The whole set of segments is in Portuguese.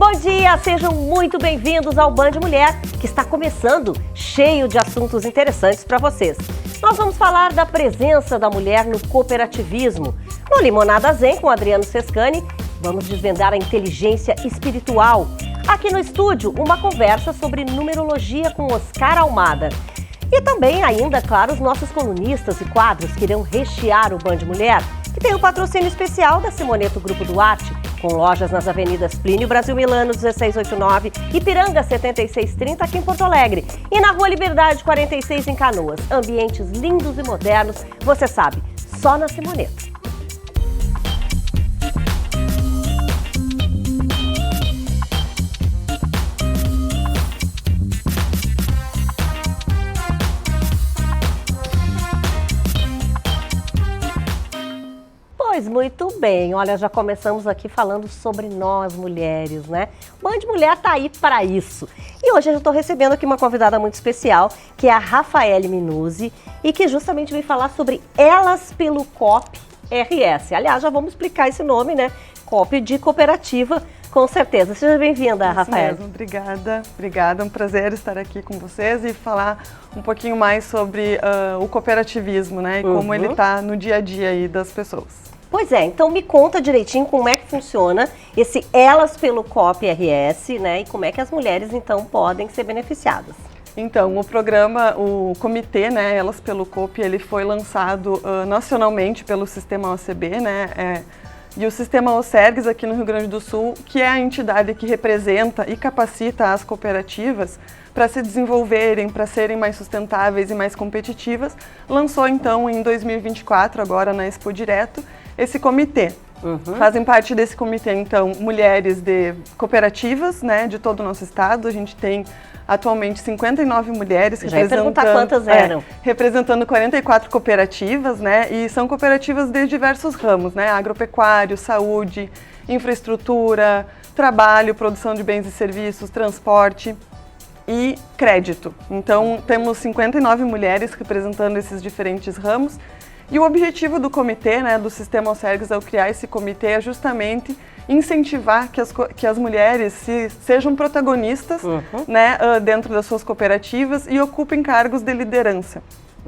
Bom dia, sejam muito bem-vindos ao Band Mulher, que está começando cheio de assuntos interessantes para vocês. Nós vamos falar da presença da mulher no cooperativismo. No Limonada Zen, com Adriano Sescani, vamos desvendar a inteligência espiritual. Aqui no estúdio, uma conversa sobre numerologia com Oscar Almada. E também ainda, claro, os nossos colunistas e quadros que irão rechear o Band Mulher, que tem o patrocínio especial da Simoneto Grupo Duarte, com lojas nas avenidas Plínio Brasil Milano 1689, Ipiranga 7630 aqui em Porto Alegre e na Rua Liberdade 46 em Canoas. Ambientes lindos e modernos, você sabe, só na Simoneto. Pois muito bem, olha, já começamos aqui falando sobre nós mulheres, né? O Band Mulher tá aí para isso. E hoje eu estou recebendo aqui uma convidada muito especial, que é a Rafaele Minuzzi, e que justamente vem falar sobre Elas pelo COP RS. Aliás, já vamos explicar esse nome, né? COP de cooperativa, com certeza. Seja bem-vinda, Rafaele. Mesmo, obrigada. É um prazer estar aqui com vocês e falar um pouquinho mais sobre o cooperativismo, né? E como ele está no dia a dia aí das pessoas. Pois é, então me conta direitinho como é que funciona esse Elas pelo COP RS, né? E como é que as mulheres, então, podem ser beneficiadas. Então, o programa, o comitê, né, Elas pelo COP, ele foi lançado nacionalmente pelo Sistema OCB, né? E o Sistema OCERGS aqui no Rio Grande do Sul, que é a entidade que representa e capacita as cooperativas para se desenvolverem, para serem mais sustentáveis e mais competitivas, lançou então em 2024, agora na Expo Direto, esse comitê. Fazem parte desse comitê, então, mulheres de cooperativas, né, de todo o nosso estado. A gente tem atualmente 59 mulheres representando 44 cooperativas, né, e são cooperativas de diversos ramos, né, agropecuário, saúde, infraestrutura, trabalho, produção de bens e serviços, transporte e crédito. Então, temos 59 mulheres representando esses diferentes ramos. E o objetivo do comitê, né, do Sistema OCERGS, ao criar esse comitê, é justamente incentivar que as mulheres sejam protagonistas, né, dentro das suas cooperativas e ocupem cargos de liderança.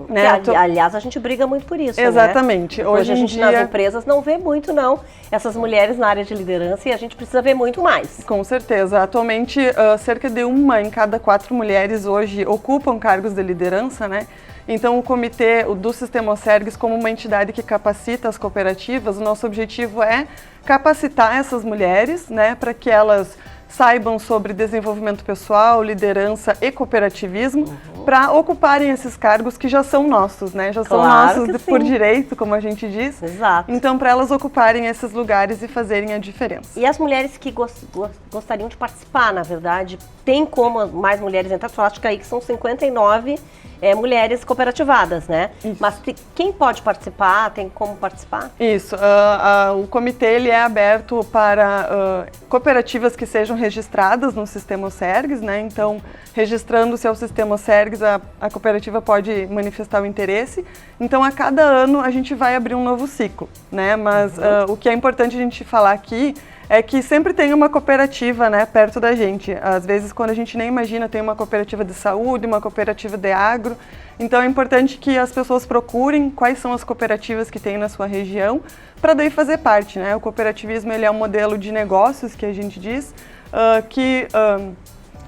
Né? Aliás, a gente briga muito por isso, exatamente. Né? Hoje a gente nas empresas não vê muito, não, essas mulheres na área de liderança, e a gente precisa ver muito mais. Com certeza. Atualmente, cerca de 1 em cada 4 mulheres hoje ocupam cargos de liderança, né? Então, o comitê do Sistema OCERGS, como uma entidade que capacita as cooperativas, o nosso objetivo é capacitar essas mulheres, né, para que elas saibam sobre desenvolvimento pessoal, liderança e cooperativismo, para ocuparem esses cargos que já são nossos, né? Já são nossos por direito, como a gente diz. Exato. Então, para elas ocuparem esses lugares e fazerem a diferença. E as mulheres que gostariam de participar, na verdade, tem como mais mulheres entrar? Tu acha que aí que são 59 mulheres cooperativadas, né? Isso. Mas quem pode participar? Tem como participar? Isso. O comitê ele é aberto para cooperativas que sejam registradas no Sistema OCERGS, né? Então, registrando-se ao Sistema OCERGS, a cooperativa pode manifestar o interesse. Então, a cada ano a gente vai abrir um novo ciclo, né? Mas o que é importante a gente falar aqui é que sempre tem uma cooperativa, né, perto da gente. Às vezes, quando a gente nem imagina, tem uma cooperativa de saúde, uma cooperativa de agro. Então, é importante que as pessoas procurem quais são as cooperativas que tem na sua região, para daí fazer parte, né? O cooperativismo ele é um modelo de negócios, que a gente diz, que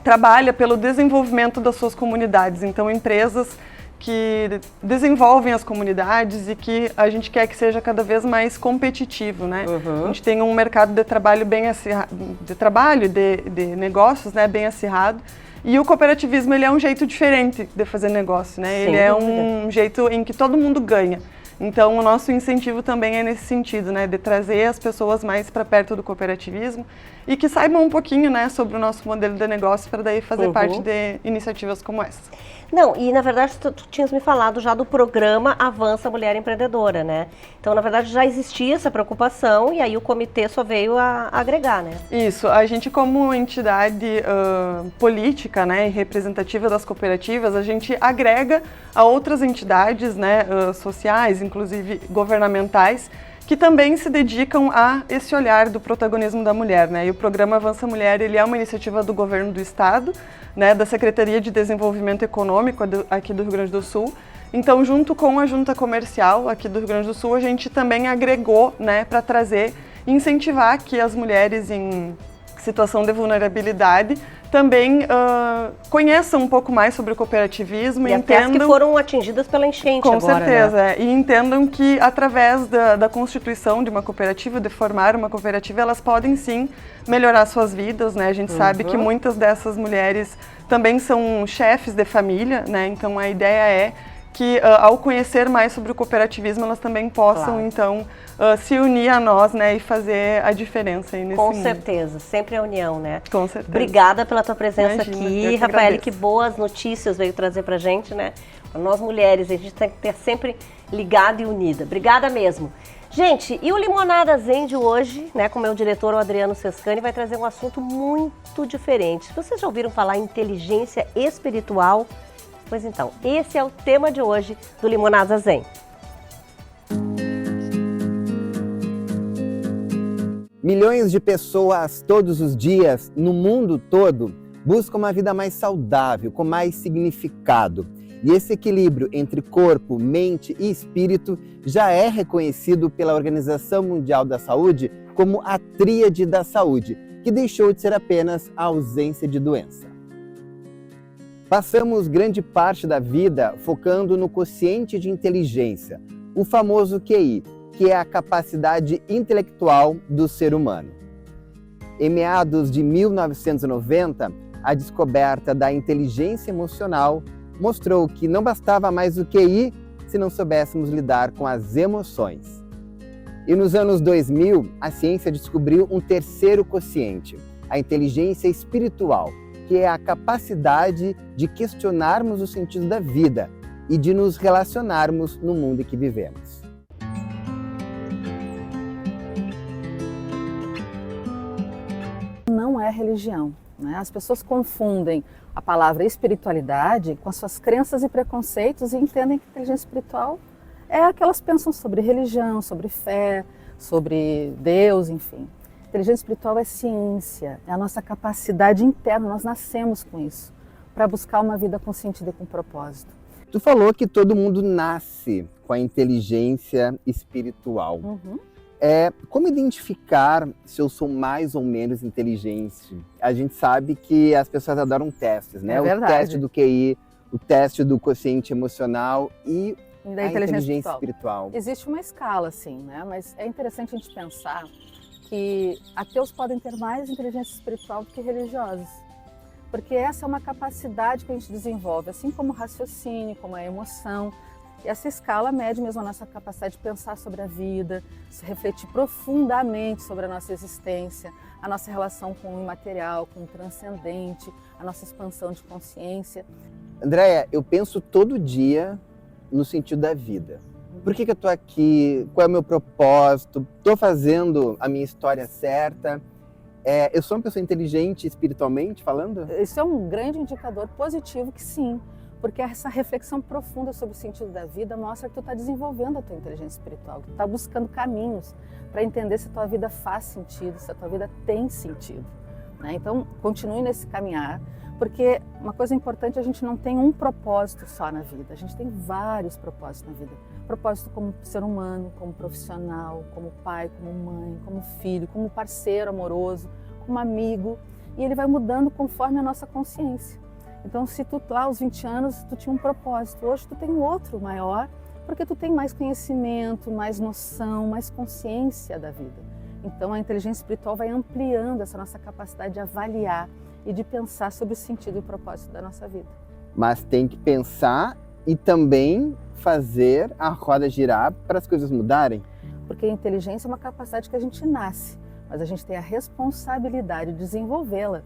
trabalha pelo desenvolvimento das suas comunidades. Então, empresas que desenvolvem as comunidades e que a gente quer que seja cada vez mais competitivo, né? A gente tem um mercado de trabalho bem acirrado, de negócios, né, bem acirrado. E o cooperativismo ele é um jeito diferente de fazer negócio, né? Ele é um jeito em que todo mundo ganha. Então, o nosso incentivo também é nesse sentido, né, de trazer as pessoas mais para perto do cooperativismo e que saibam um pouquinho, né, sobre o nosso modelo de negócio para daí fazer parte de iniciativas como essa. Não, e na verdade tu tinhas me falado já do programa Avança Mulher Empreendedora, né? Então, na verdade, já existia essa preocupação e aí o comitê só veio a agregar, né? Isso, a gente como entidade política, né, e representativa das cooperativas, a gente agrega a outras entidades, né, sociais, inclusive governamentais, que também se dedicam a esse olhar do protagonismo da mulher, né? E o programa Avança Mulher, ele é uma iniciativa do governo do estado, né, da Secretaria de Desenvolvimento Econômico aqui do Rio Grande do Sul. Então, junto com a Junta Comercial aqui do Rio Grande do Sul, a gente também agregou, né, para trazer e incentivar que as mulheres em situação de vulnerabilidade também conheçam um pouco mais sobre o cooperativismo e até as que foram atingidas pela enchente com agora, certeza, né? E entendam que através da constituição de uma cooperativa, de formar uma cooperativa, elas podem sim melhorar suas vidas, né? A gente sabe que muitas dessas mulheres também são chefes de família, né? Então a ideia é que ao conhecer mais sobre o cooperativismo, elas também possam, então, se unir a nós, né, e fazer a diferença aí nesse mundo. Com certeza, sempre a união, né? Com certeza. Obrigada pela tua presença. Imagina, aqui, Rafael, que boas notícias veio trazer pra gente, né? Pra nós mulheres, a gente tem que ter sempre ligada e unida. Obrigada mesmo. Gente, e o Limonada Zen de hoje, né, com o meu diretor, o Adriano Sescani, vai trazer um assunto muito diferente. Vocês já ouviram falar em inteligência espiritual? Pois então, esse é o tema de hoje do Limonada Zen. Milhões de pessoas todos os dias, no mundo todo, buscam uma vida mais saudável, com mais significado. E esse equilíbrio entre corpo, mente e espírito já é reconhecido pela Organização Mundial da Saúde como a Tríade da Saúde, que deixou de ser apenas a ausência de doença. Passamos grande parte da vida focando no quociente de inteligência, o famoso QI, que é a capacidade intelectual do ser humano. Em meados de 1990, a descoberta da inteligência emocional mostrou que não bastava mais o QI se não soubéssemos lidar com as emoções. E nos anos 2000, a ciência descobriu um terceiro quociente, a inteligência espiritual, que é a capacidade de questionarmos o sentido da vida e de nos relacionarmos no mundo em que vivemos. Não é religião, né? As pessoas confundem a palavra espiritualidade com as suas crenças e preconceitos e entendem que inteligência espiritual é a que elas pensam sobre religião, sobre fé, sobre Deus, enfim. Inteligência espiritual é ciência, é a nossa capacidade interna, nós nascemos com isso, para buscar uma vida com sentido e com propósito. Tu falou que todo mundo nasce com a inteligência espiritual. Como identificar se eu sou mais ou menos inteligente? A gente sabe que as pessoas adoram testes, né? É o teste do QI, o teste do quociente emocional e da a inteligência espiritual. Existe uma escala, sim, né? Mas é interessante a gente pensar que ateus podem ter mais inteligência espiritual do que religiosos. Porque essa é uma capacidade que a gente desenvolve, assim como o raciocínio, como a emoção. E essa escala mede mesmo a nossa capacidade de pensar sobre a vida, se refletir profundamente sobre a nossa existência, a nossa relação com o imaterial, com o transcendente, a nossa expansão de consciência. Andréia, eu penso todo dia no sentido da vida. Por que eu estou aqui? Qual é o meu propósito? Estou fazendo a minha história certa? Eu sou uma pessoa inteligente espiritualmente falando? Isso é um grande indicador positivo que sim, porque essa reflexão profunda sobre o sentido da vida mostra que tu está desenvolvendo a tua inteligência espiritual, que tu está buscando caminhos para entender se a tua vida faz sentido, se a tua vida tem sentido, né? Então, continue nesse caminhar, porque uma coisa importante, a gente não tem um propósito só na vida, a gente tem vários propósitos na vida. Propósito como ser humano, como profissional, como pai, como mãe, como filho, como parceiro amoroso, como amigo, e ele vai mudando conforme a nossa consciência. Então, se tu lá aos 20 anos, tu tinha um propósito, hoje tu tem um outro maior, porque tu tem mais conhecimento, mais noção, mais consciência da vida. Então, a inteligência espiritual vai ampliando essa nossa capacidade de avaliar e de pensar sobre o sentido e o propósito da nossa vida. Mas tem que pensar e também fazer a roda girar para as coisas mudarem? Porque a inteligência é uma capacidade que a gente nasce, mas a gente tem a responsabilidade de desenvolvê-la,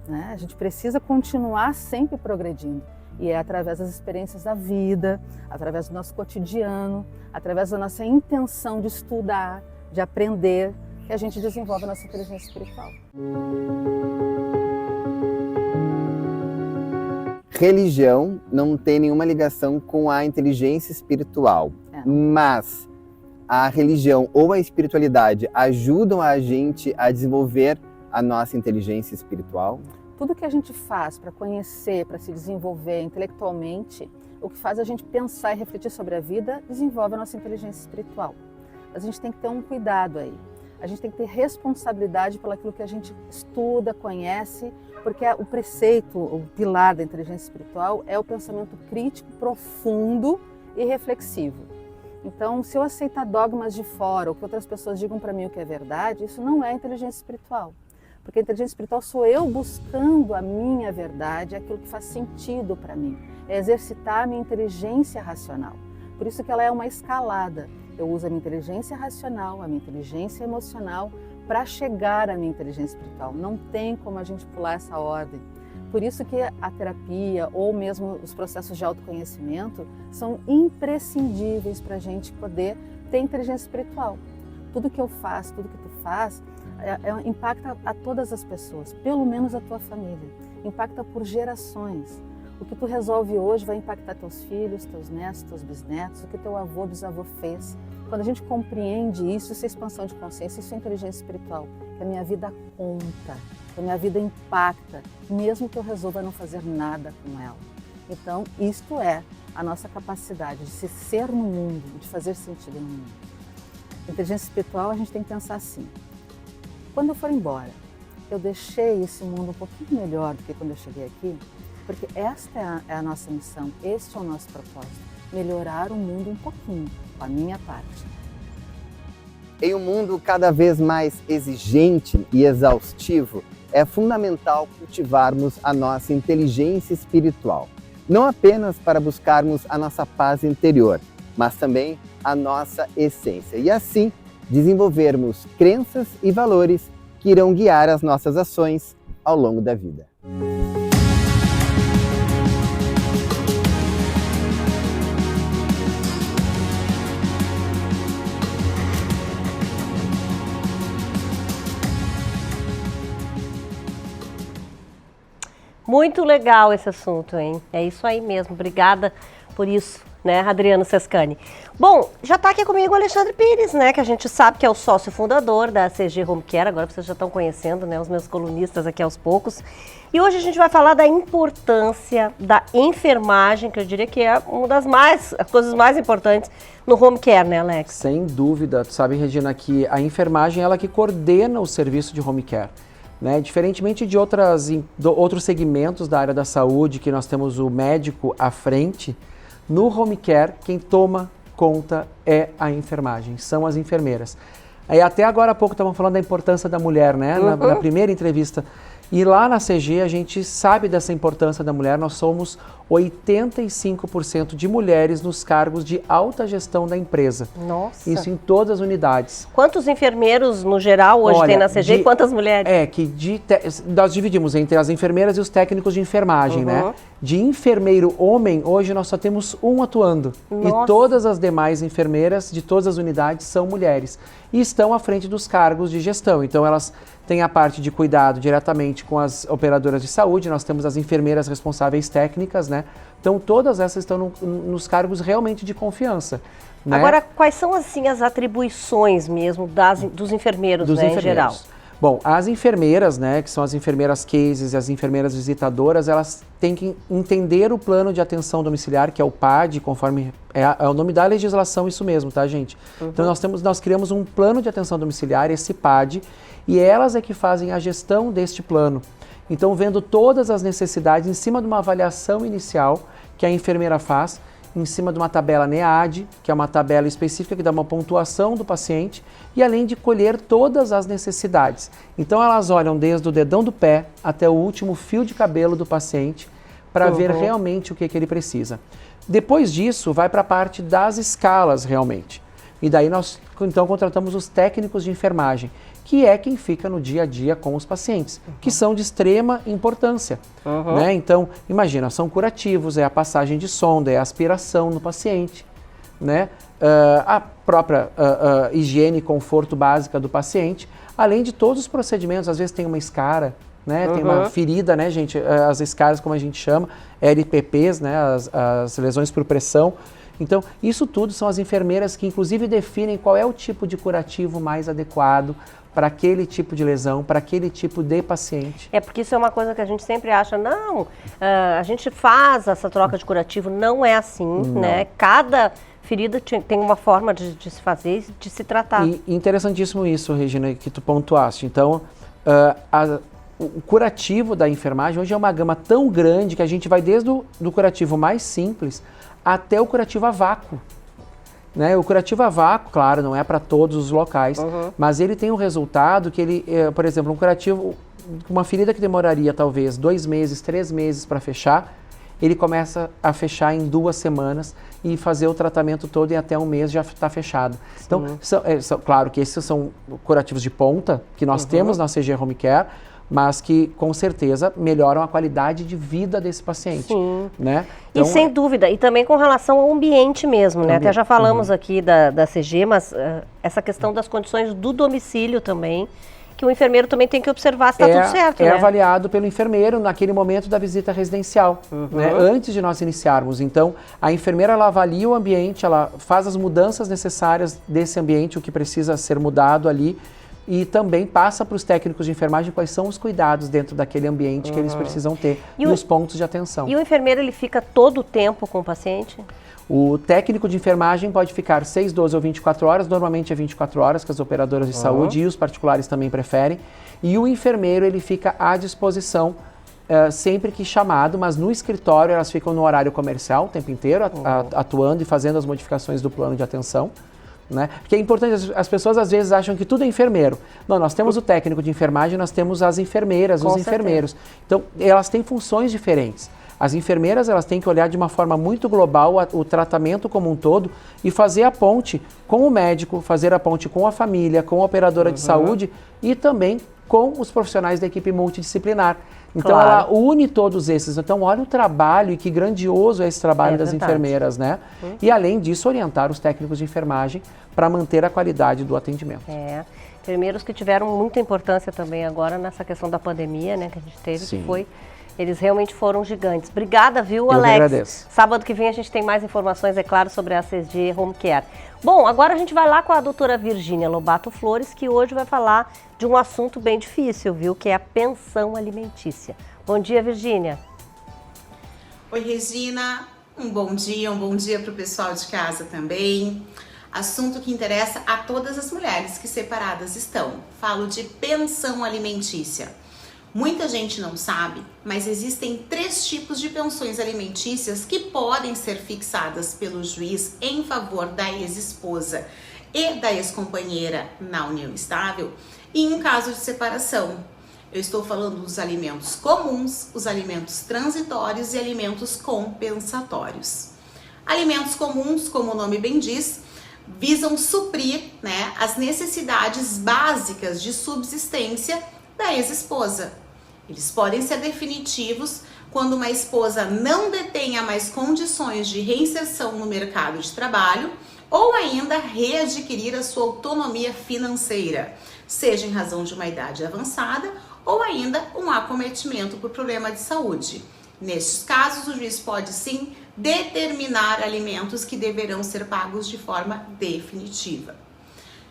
né? A gente precisa continuar sempre progredindo. E é através das experiências da vida, através do nosso cotidiano, através da nossa intenção de estudar, de aprender, que a gente desenvolve a nossa inteligência espiritual. Religião não tem nenhuma ligação com a inteligência espiritual, mas a religião ou a espiritualidade ajudam a gente a desenvolver a nossa inteligência espiritual? Tudo que a gente faz para conhecer, para se desenvolver intelectualmente, o que faz a gente pensar e refletir sobre a vida, desenvolve a nossa inteligência espiritual. A gente tem que ter um cuidado aí. A gente tem que ter responsabilidade pelo aquilo que a gente estuda, conhece, porque o preceito, o pilar da inteligência espiritual é o pensamento crítico, profundo e reflexivo. Então, se eu aceitar dogmas de fora, ou que outras pessoas digam para mim o que é verdade, isso não é inteligência espiritual. Porque a inteligência espiritual sou eu buscando a minha verdade, aquilo que faz sentido para mim. É exercitar a minha inteligência racional. Por isso que ela é uma escalada. Eu uso a minha inteligência racional, a minha inteligência emocional para chegar à minha inteligência espiritual. Não tem como a gente pular essa ordem. Por isso que a terapia ou mesmo os processos de autoconhecimento são imprescindíveis para a gente poder ter inteligência espiritual. Tudo que eu faço, tudo que tu faz, impacta a todas as pessoas, pelo menos a tua família. Impacta por gerações. O que tu resolve hoje vai impactar teus filhos, teus netos, teus bisnetos, o que teu avô, bisavô fez. Quando a gente compreende isso é expansão de consciência, isso é inteligência espiritual. Que a minha vida conta, que a minha vida impacta, mesmo que eu resolva não fazer nada com ela. Então, isto é a nossa capacidade de se ser no mundo, de fazer sentido no mundo. Inteligência espiritual, a gente tem que pensar assim. Quando eu for embora, eu deixei esse mundo um pouquinho melhor do que quando eu cheguei aqui, porque esta é a nossa missão, este é o nosso propósito, melhorar o mundo um pouquinho, com a minha parte. Em um mundo cada vez mais exigente e exaustivo, é fundamental cultivarmos a nossa inteligência espiritual, não apenas para buscarmos a nossa paz interior, mas também a nossa essência, e assim desenvolvermos crenças e valores que irão guiar as nossas ações ao longo da vida. Muito legal esse assunto, hein? É isso aí mesmo. Obrigada por isso, né, Adriano Sescani. Bom, já está aqui comigo o Alexandre Pires, né, que a gente sabe que é o sócio fundador da CG Home Care. Agora vocês já estão conhecendo, né, os meus colunistas aqui aos poucos. E hoje a gente vai falar da importância da enfermagem, que eu diria que é uma das coisas mais importantes no home care, né, Alex? Sem dúvida. Tu sabe, Regina, que a enfermagem é ela que coordena o serviço de home care. Né? Diferentemente de outros segmentos da área da saúde, que nós temos o médico à frente, no home care, quem toma conta é a enfermagem, são as enfermeiras. Aí, até agora há pouco estavam falando da importância da mulher, né? Na primeira entrevista. E lá na CG a gente sabe dessa importância da mulher, nós somos 85% de mulheres nos cargos de alta gestão da empresa. Nossa! Isso em todas as unidades. Quantos enfermeiros no geral hoje tem na CG e quantas mulheres? Nós dividimos entre as enfermeiras e os técnicos de enfermagem, né? De enfermeiro homem, hoje nós só temos um atuando. Nossa. E todas as demais enfermeiras de todas as unidades são mulheres. E estão à frente dos cargos de gestão. Então elas têm a parte de cuidado diretamente com as operadoras de saúde, nós temos as enfermeiras responsáveis técnicas, né? Então todas essas estão nos cargos realmente de confiança. Né? Agora, quais são assim as atribuições mesmo dos enfermeiros, né, em geral? Bom, as enfermeiras, né, que são as enfermeiras cases e as enfermeiras visitadoras, elas têm que entender o plano de atenção domiciliar, que é o PAD, conforme é o nome da legislação, isso mesmo, tá, gente? Então nós criamos um plano de atenção domiciliar, esse PAD, e elas é que fazem a gestão deste plano. Então, vendo todas as necessidades em cima de uma avaliação inicial que a enfermeira faz, em cima de uma tabela NEAD, que é uma tabela específica que dá uma pontuação do paciente, e além de colher todas as necessidades. Então elas olham desde o dedão do pé até o último fio de cabelo do paciente para ver realmente o que ele precisa. Depois disso, vai para a parte das escalas realmente. E daí nós então contratamos os técnicos de enfermagem, que é quem fica no dia a dia com os pacientes, que são de extrema importância. Né? Então, imagina, são curativos, é a passagem de sonda, é a aspiração no paciente, né? A própria higiene e conforto básica do paciente, além de todos os procedimentos, às vezes tem uma escara, né? Tem uma ferida, né, gente? As escaras, como a gente chama, LPPs, né? As lesões por pressão. Então, isso tudo são as enfermeiras que inclusive definem qual é o tipo de curativo mais adequado para aquele tipo de lesão, para aquele tipo de paciente. É porque isso é uma coisa que a gente sempre acha, não, a gente faz essa troca de curativo, não é assim, né? Cada ferida tem uma forma de se fazer, de se tratar. E interessantíssimo isso, Regina, que tu pontuaste. Então, o curativo da enfermagem hoje é uma gama tão grande que a gente vai desde do curativo mais simples até o curativo a vácuo. Né? O curativo a vácuo, claro, não é para todos os locais, mas ele tem um resultado que ele, por exemplo, um curativo, uma ferida que demoraria talvez 2 meses, 3 meses para fechar, ele começa a fechar em 2 semanas e fazer o tratamento todo em até 1 mês já está fechado. Sim. Então, claro que esses são curativos de ponta que nós temos na CG Home Care, mas que com certeza melhoram a qualidade de vida desse paciente. Sim. Né? Então, e sem dúvida, e também com relação ao ambiente mesmo, né? Até já falamos aqui da CG, mas essa questão das condições do domicílio também, que o enfermeiro também tem que observar se está tudo certo, né? Avaliado pelo enfermeiro naquele momento da visita residencial, né? Antes de nós iniciarmos. Então, a enfermeira ela avalia o ambiente, ela faz as mudanças necessárias desse ambiente, o que precisa ser mudado ali, e também passa para os técnicos de enfermagem quais são os cuidados dentro daquele ambiente que eles precisam ter e os pontos de atenção. E o enfermeiro, ele fica todo o tempo com o paciente? O técnico de enfermagem pode ficar 6, 12 ou 24 horas, normalmente é 24 horas, que as operadoras de saúde e os particulares também preferem. E o enfermeiro, ele fica à disposição sempre que chamado, mas no escritório elas ficam no horário comercial o tempo inteiro, atuando e fazendo as modificações do plano de atenção. Né? Porque é importante, as pessoas às vezes acham que tudo é enfermeiro. Não, nós temos o técnico de enfermagem, nós temos as enfermeiras, os enfermeiros. Então, elas têm funções diferentes. As enfermeiras, elas têm que olhar de uma forma muito global o tratamento como um todo e fazer a ponte com o médico, fazer a ponte com a família, com a operadora de saúde e também com os profissionais da equipe multidisciplinar. Então, ela une todos esses. Então, olha o trabalho e que grandioso é esse trabalho das enfermeiras, né? E, além disso, orientar os técnicos de enfermagem para manter a qualidade do atendimento. Enfermeiros que tiveram muita importância também agora nessa questão da pandemia, né, que a gente teve, que foi... Eles realmente foram gigantes. Obrigada, viu, Alex? Eu agradeço. Sábado que vem a gente tem mais informações, é claro, sobre a CG Home Care. Bom, agora a gente vai lá com a doutora Virgínia Lobato Flores, que hoje vai falar de um assunto bem difícil, viu? Que é a pensão alimentícia. Bom dia, Virgínia. Oi, Regina. Um bom dia para o pessoal de casa também. Assunto que interessa a todas as mulheres que separadas estão. Falo de pensão alimentícia. Muita gente não sabe, mas existem 3 tipos de pensões alimentícias que podem ser fixadas pelo juiz em favor da ex-esposa e da ex-companheira na união estável em um caso de separação. Eu estou falando dos alimentos comuns, os alimentos transitórios e alimentos compensatórios. Alimentos comuns, como o nome bem diz, visam suprir, né, as necessidades básicas de subsistência da ex-esposa. Eles podem ser definitivos quando uma esposa não detenha mais condições de reinserção no mercado de trabalho ou ainda readquirir a sua autonomia financeira, seja em razão de uma idade avançada ou ainda um acometimento por problema de saúde. Nestes casos, o juiz pode sim determinar alimentos que deverão ser pagos de forma definitiva.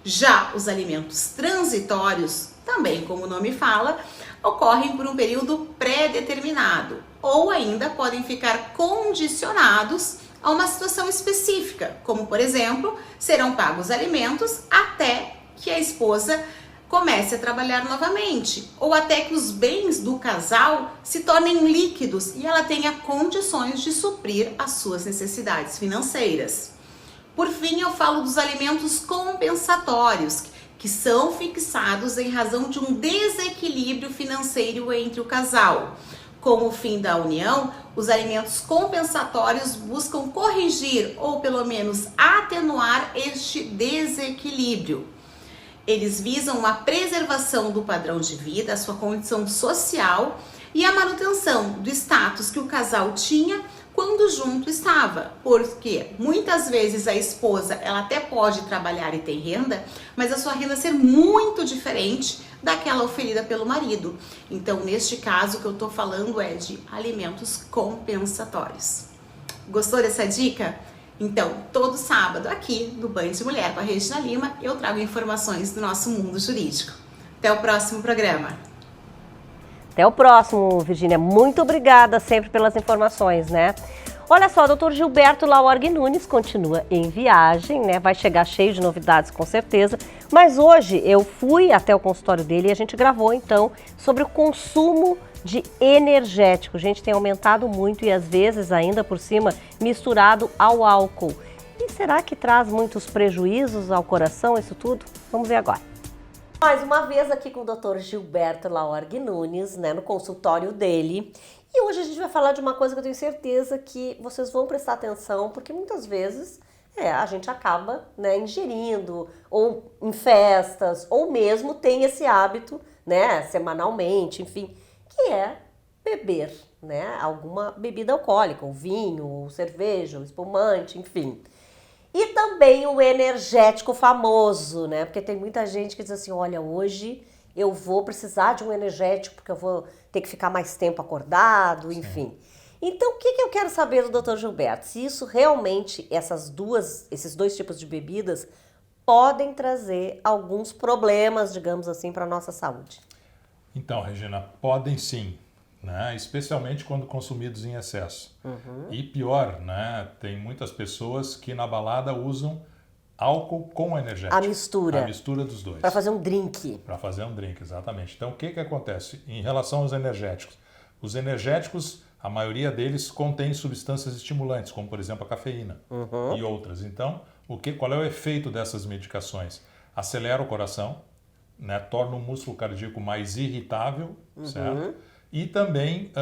Já os alimentos transitórios, também como o nome fala, ocorrem por um período pré-determinado ou ainda podem ficar condicionados a uma situação específica, como por exemplo, serão pagos alimentos até que a esposa comece a trabalhar novamente ou até que os bens do casal se tornem líquidos e ela tenha condições de suprir as suas necessidades financeiras. Por fim, eu falo dos alimentos compensatórios, que são fixados em razão de um desequilíbrio financeiro entre o casal. Com o fim da união, os alimentos compensatórios buscam corrigir ou pelo menos atenuar este desequilíbrio. Eles visam a preservação do padrão de vida, a sua condição social e a manutenção do status que o casal tinha quando junto estava, porque muitas vezes a esposa ela até pode trabalhar e ter renda, mas a sua renda ser muito diferente daquela oferida pelo marido. Então, neste caso, o que eu tô falando é de alimentos compensatórios. Gostou dessa dica? Então, todo sábado aqui no Band Mulher com a Regina Lima, eu trago informações do nosso mundo jurídico. Até o próximo programa. Até o próximo, Virgínia. Muito obrigada sempre pelas informações, né? Olha só, o Dr. Gilberto Laorgue Nunes continua em viagem, né? Vai chegar cheio de novidades, com certeza. Mas hoje eu fui até o consultório dele e a gente gravou, então, sobre o consumo de energético. Gente, tem aumentado muito e às vezes ainda por cima misturado ao álcool. E será que traz muitos prejuízos ao coração isso tudo? Vamos ver agora. Mais uma vez aqui com o Dr. Gilberto Laorgue Nunes, né, no consultório dele. E hoje a gente vai falar de uma coisa que eu tenho certeza que vocês vão prestar atenção, porque muitas vezes a gente acaba, né, ingerindo, ou em festas, ou mesmo tem esse hábito, né, semanalmente, enfim, que é beber, né, alguma bebida alcoólica, ou vinho, ou cerveja, ou espumante, enfim. E também o energético famoso, né, porque tem muita gente que diz assim, olha, hoje eu vou precisar de um energético porque eu vou ter que ficar mais tempo acordado, enfim. Então, o que eu quero saber do Dr. Gilberto? Se isso realmente, esses dois tipos de bebidas podem trazer alguns problemas, digamos assim, para a nossa saúde. Então, Regina, podem sim, né? Especialmente quando consumidos em excesso. E pior, né? Tem muitas pessoas que na balada usam álcool com energético. A mistura. A mistura dos dois. Para fazer um drink. Para fazer um drink, exatamente. Então, o que acontece em relação aos energéticos? Os energéticos, a maioria deles contém substâncias estimulantes, como, por exemplo, a cafeína e outras. Então, qual é o efeito dessas medicações? Acelera o coração, né? Torna o músculo cardíaco mais irritável, certo? E também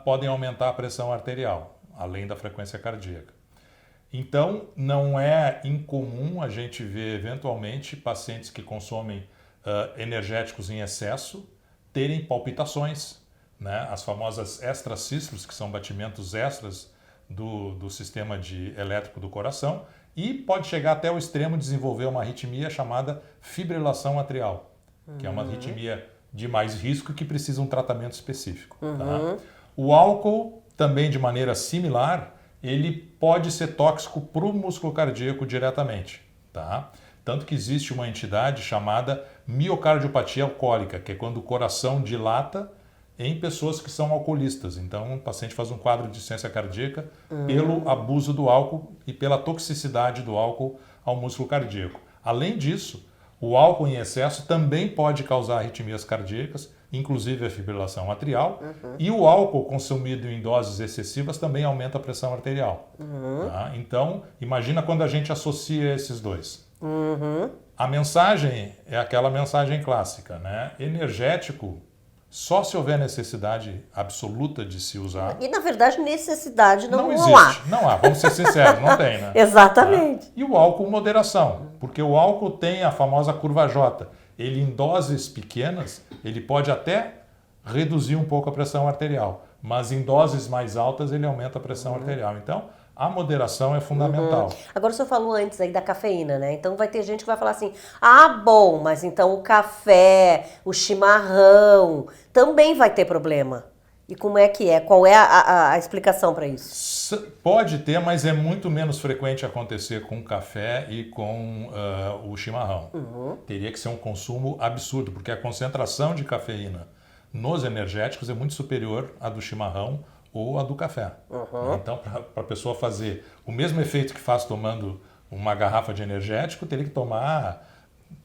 podem aumentar a pressão arterial, além da frequência cardíaca. Então, não é incomum a gente ver, eventualmente, pacientes que consomem energéticos em excesso terem palpitações, né? As famosas extrasístoles, que são batimentos extras do sistema elétrico do coração, e pode chegar até o extremo de desenvolver uma arritmia chamada fibrilação atrial, que é uma arritmia de mais risco que precisa um tratamento específico. Tá? O álcool, também de maneira similar, ele pode ser tóxico para o músculo cardíaco diretamente. Tá? Tanto que existe uma entidade chamada miocardiopatia alcoólica, que é quando o coração dilata em pessoas que são alcoolistas. Então, o paciente faz um quadro de insuficiência cardíaca pelo abuso do álcool e pela toxicidade do álcool ao músculo cardíaco. Além disso, o álcool em excesso também pode causar arritmias cardíacas, inclusive a fibrilação atrial, e o álcool consumido em doses excessivas também aumenta a pressão arterial. Tá? Então, imagina quando a gente associa esses dois. A mensagem é aquela mensagem clássica, né? Energético, só se houver necessidade absoluta de se usar. E, na verdade, necessidade não existe. há. Não há, vamos ser sinceros, não tem, né? Exatamente. Tá? E o álcool, moderação, porque o álcool tem a famosa curva J. Ele, em doses pequenas, ele pode até reduzir um pouco a pressão arterial, mas em doses mais altas ele aumenta a pressão arterial. Então, a moderação é fundamental. Agora, o senhor falou antes aí da cafeína, né? Então, vai ter gente que vai falar assim, bom, mas então o café, o chimarrão, também vai ter problema. E como é que é? Qual é a explicação para isso? Pode ter, mas é muito menos frequente acontecer com o café e com o chimarrão. Teria que ser um consumo absurdo, porque a concentração de cafeína nos energéticos é muito superior à do chimarrão ou a do café. Então, para a pessoa fazer o mesmo efeito que faz tomando uma garrafa de energético, teria que tomar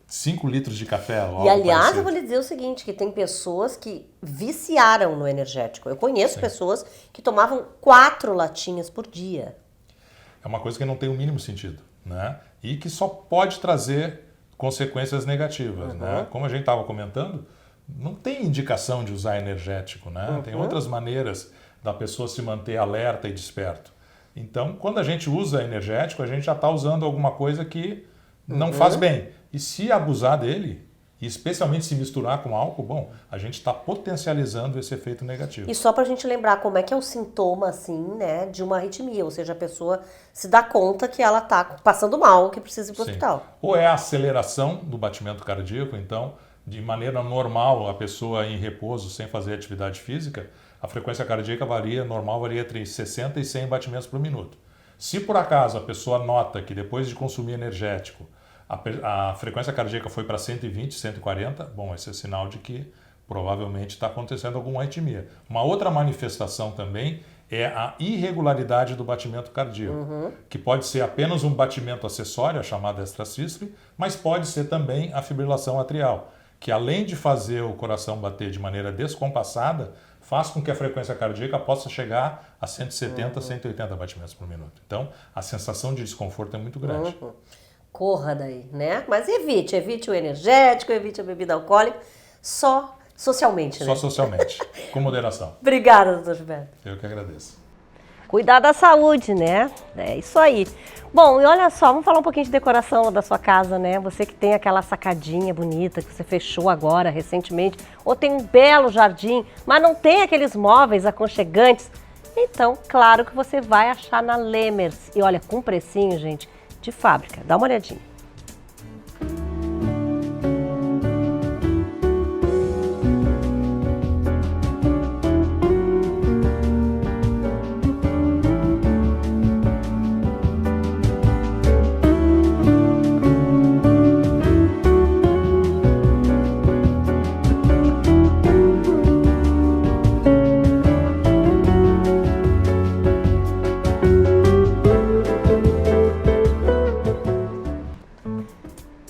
5 litros de café. E, aliás, eu vou lhe dizer o seguinte, que tem pessoas que viciaram no energético. Eu conheço pessoas que tomavam 4 latinhas por dia. É uma coisa que não tem o mínimo sentido, né? E que só pode trazer consequências negativas, né? Como a gente estava comentando, não tem indicação de usar energético, né? Tem outras maneiras da pessoa se manter alerta e desperto. Então, quando a gente usa energético, a gente já está usando alguma coisa que não faz bem. E se abusar dele, e especialmente se misturar com álcool, bom, a gente está potencializando esse efeito negativo. E só para a gente lembrar como é que é o sintoma, assim, né, de uma arritmia, ou seja, a pessoa se dá conta que ela está passando mal, que precisa ir para o hospital. Ou é a aceleração do batimento cardíaco, então, de maneira normal, a pessoa em repouso, sem fazer atividade física, a frequência cardíaca normal varia entre 60 e 100 batimentos por minuto. Se por acaso a pessoa nota que depois de consumir energético a frequência cardíaca foi para 120, 140, bom, esse é sinal de que provavelmente está acontecendo alguma arritmia. Uma outra manifestação também é a irregularidade do batimento cardíaco, que pode ser apenas um batimento acessório, a chamada extrasístole, mas pode ser também a fibrilação atrial, que além de fazer o coração bater de maneira descompassada, faz com que a frequência cardíaca possa chegar a 170, 180 batimentos por minuto. Então, a sensação de desconforto é muito grande. Corra daí, né? Mas evite o energético, evite a bebida alcoólica, só socialmente, né? Só socialmente, com moderação. Obrigada, doutor Gilberto. Eu que agradeço. Cuidar da saúde, né? É isso aí. Bom, e olha só, vamos falar um pouquinho de decoração da sua casa, né? Você que tem aquela sacadinha bonita que você fechou agora, recentemente, ou tem um belo jardim, mas não tem aqueles móveis aconchegantes. Então, claro que você vai achar na Lemers. E olha, com precinho, gente, de fábrica. Dá uma olhadinha.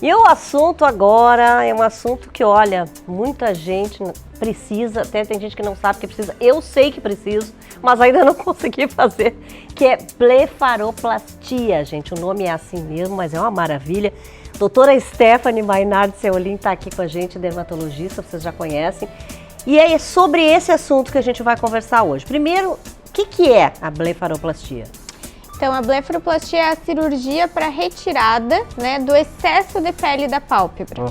E o assunto agora é um assunto que, olha, muita gente precisa, até tem gente que não sabe que precisa, eu sei que preciso, mas ainda não consegui fazer, que é blefaroplastia, gente. O nome é assim mesmo, mas é uma maravilha. Doutora Stephanie Mainardi Seolin está aqui com a gente, dermatologista, vocês já conhecem. E é sobre esse assunto que a gente vai conversar hoje. Primeiro, o que é a blefaroplastia? Então, a blefaroplastia é a cirurgia para retirada, né, do excesso de pele da pálpebra.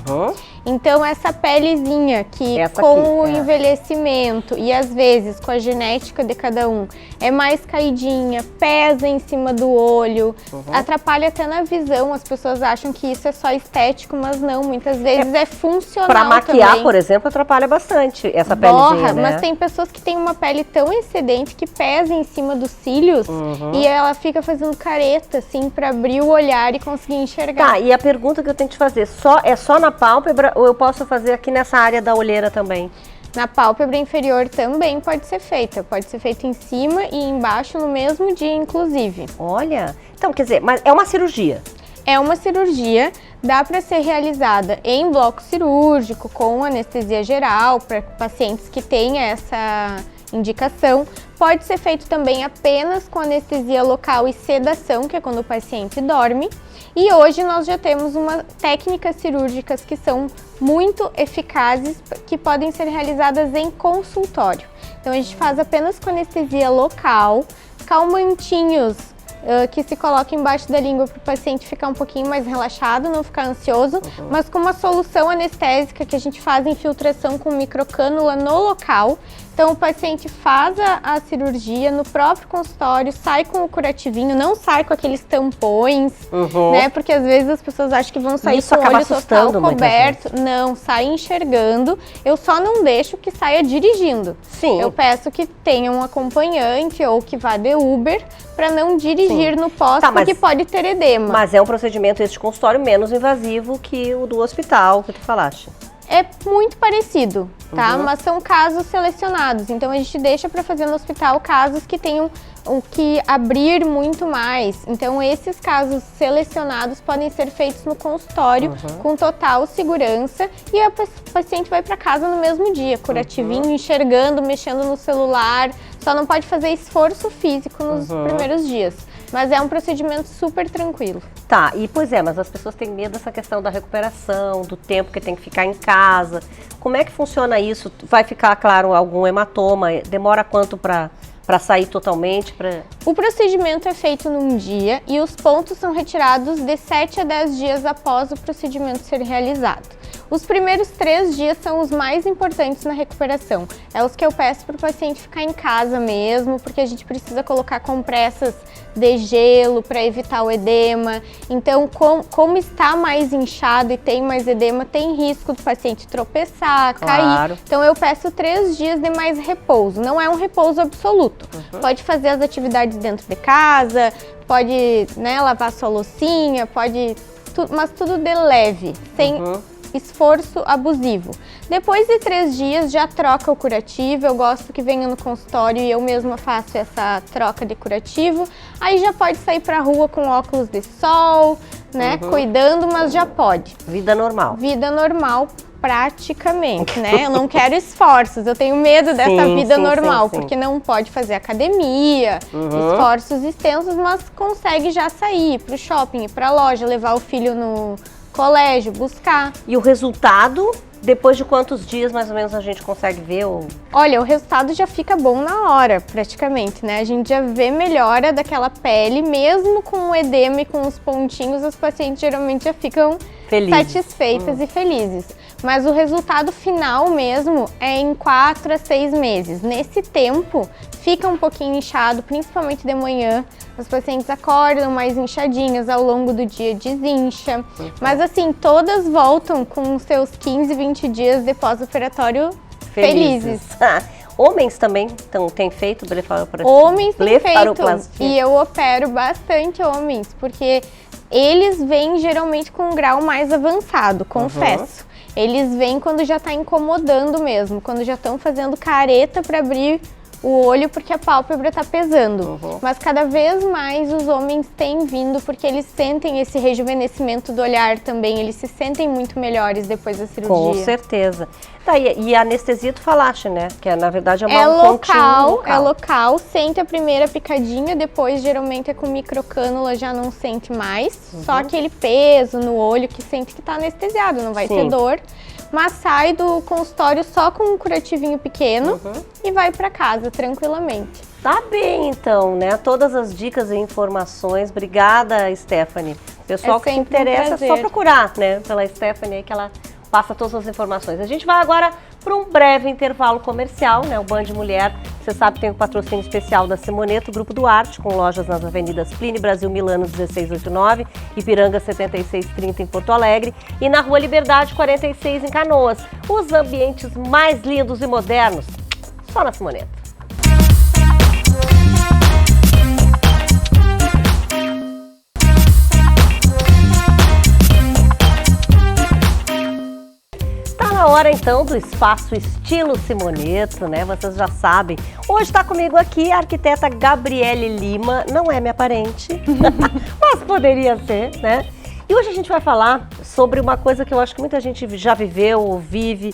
Então, essa pelezinha que com o envelhecimento e às vezes com a genética de cada um é mais caidinha, pesa em cima do olho, atrapalha até na visão. As pessoas acham que isso é só estético, mas não, muitas vezes é funcional Para maquiar, também. por exemplo, atrapalha bastante essa pelezinha, né? Mas tem pessoas que têm uma pele tão excedente que pesa em cima dos cílios e ela fica fazendo careta, assim, para abrir o olhar e conseguir enxergar. Tá, e a pergunta que eu tenho que te fazer, é só na pálpebra ou eu posso fazer aqui nessa área da olheira também? Na pálpebra inferior também pode ser feita em cima e embaixo no mesmo dia, inclusive. Olha, então quer dizer, mas é uma cirurgia? É uma cirurgia, dá para ser realizada em bloco cirúrgico, com anestesia geral, para pacientes que têm essa indicação. Pode ser feito também apenas com anestesia local e sedação, que é quando o paciente dorme. E hoje nós já temos técnicas cirúrgicas que são muito eficazes, que podem ser realizadas em consultório. Então a gente faz apenas com anestesia local, calmantinhos que se coloca embaixo da língua para o paciente ficar um pouquinho mais relaxado, não ficar ansioso, mas com uma solução anestésica que a gente faz infiltração com microcânula no local. Então o paciente faz a cirurgia no próprio consultório, sai com o curativinho, não sai com aqueles tampões, né? Porque às vezes as pessoas acham que vão sair com o olho total coberto. Não, sai enxergando. Eu só não deixo que saia dirigindo. Sim. Eu peço que tenha um acompanhante ou que vá de Uber para não dirigir no pós, porque pode ter edema. Mas é um procedimento esse de consultório menos invasivo que o do hospital que tu falaste. É muito parecido, tá? Mas são casos selecionados. Então a gente deixa para fazer no hospital casos que tenham que abrir muito mais. Então esses casos selecionados podem ser feitos no consultório com total segurança e a paciente vai para casa no mesmo dia, curativinho, enxergando, mexendo no celular. Só não pode fazer esforço físico nos primeiros dias. Mas é um procedimento super tranquilo. Tá, e pois é, mas as pessoas têm medo dessa questão da recuperação, do tempo que tem que ficar em casa. Como é que funciona isso? Vai ficar, claro, algum hematoma? Demora quanto para sair totalmente? O procedimento é feito num dia e os pontos são retirados de 7 a 10 dias após o procedimento ser realizado. Os primeiros 3 dias são os mais importantes na recuperação. É os que eu peço para o paciente ficar em casa mesmo, porque a gente precisa colocar compressas de gelo para evitar o edema. Então, como está mais inchado e tem mais edema, tem risco do paciente tropeçar, cair. Então, eu peço 3 dias de mais repouso. Não é um repouso absoluto. Pode fazer as atividades dentro de casa, pode, né, lavar sua loucinha, pode, mas tudo de leve, sem esforço abusivo. Depois de 3 dias já troca o curativo, eu gosto que venha no consultório e eu mesma faço essa troca de curativo. Aí já pode sair pra rua com óculos de sol, né, cuidando, mas já pode. Vida normal. Vida normal praticamente, né? Eu não quero esforços, eu tenho medo dessa vida normal, porque não pode fazer academia, esforços extensos, mas consegue já sair pro shopping, pra loja, levar o filho no colégio, buscar. E o resultado, depois de quantos dias mais ou menos a gente consegue ver? Olha, o resultado já fica bom na hora, praticamente, né? A gente já vê melhora daquela pele, mesmo com o edema e com os pontinhos, os pacientes geralmente já ficam satisfeitas e felizes. Mas o resultado final mesmo é em 4 a 6 meses. Nesse tempo, fica um pouquinho inchado, principalmente de manhã. As pacientes acordam mais inchadinhas, ao longo do dia desincha. Mas assim, todas voltam com seus 15, 20 dias de pós-operatório felizes. Homens também têm feito blefaroplastia? Homens têm feito, e eu opero bastante homens, porque eles vêm geralmente com um grau mais avançado, confesso. Eles vêm quando já está incomodando mesmo, quando já estão fazendo careta para abrir o olho porque a pálpebra está pesando. Mas cada vez mais os homens têm vindo porque eles sentem esse rejuvenescimento do olhar também, eles se sentem muito melhores depois da cirurgia. Com certeza. Tá, e a anestesia tu falaste, né? Que na verdade é uma local. É local, sente a primeira picadinha, depois geralmente é com microcânula, já não sente mais. Só aquele peso no olho que sente que tá anestesiado, não vai ter dor. Mas sai do consultório só com um curativinho pequeno e vai para casa tranquilamente. Tá bem, então, né? Todas as dicas e informações. Obrigada, Stephanie. Pessoal que se interessa, é só procurar, né? Pela Stephanie aí que ela passa todas as informações. A gente vai agora para um breve intervalo comercial, né? O Band Mulher, você sabe, tem o patrocínio especial da Simoneto, Grupo Duarte, com lojas nas avenidas Plínio Brasil Milano 1689, Ipiranga 7630 em Porto Alegre e na Rua Liberdade 46 em Canoas. Os ambientes mais lindos e modernos, só na Simoneto. Na hora então do Espaço Estilo Simoneto, né? Vocês já sabem. Hoje está comigo aqui a arquiteta Gabriele Lima, não é minha parente, mas poderia ser, né? E hoje a gente vai falar sobre uma coisa que eu acho que muita gente já viveu ou vive,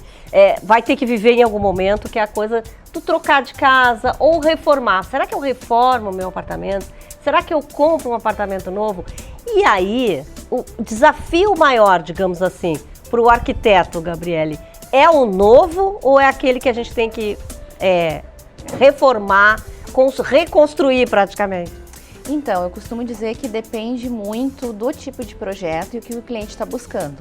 vai ter que viver em algum momento, que é a coisa do trocar de casa ou reformar. Será que eu reformo o meu apartamento? Será que eu compro um apartamento novo? E aí, o desafio maior, digamos assim, para o arquiteto, Gabriele, é o novo ou é aquele que a gente tem que reformar, reconstruir praticamente? Então, eu costumo dizer que depende muito do tipo de projeto e o que o cliente está buscando.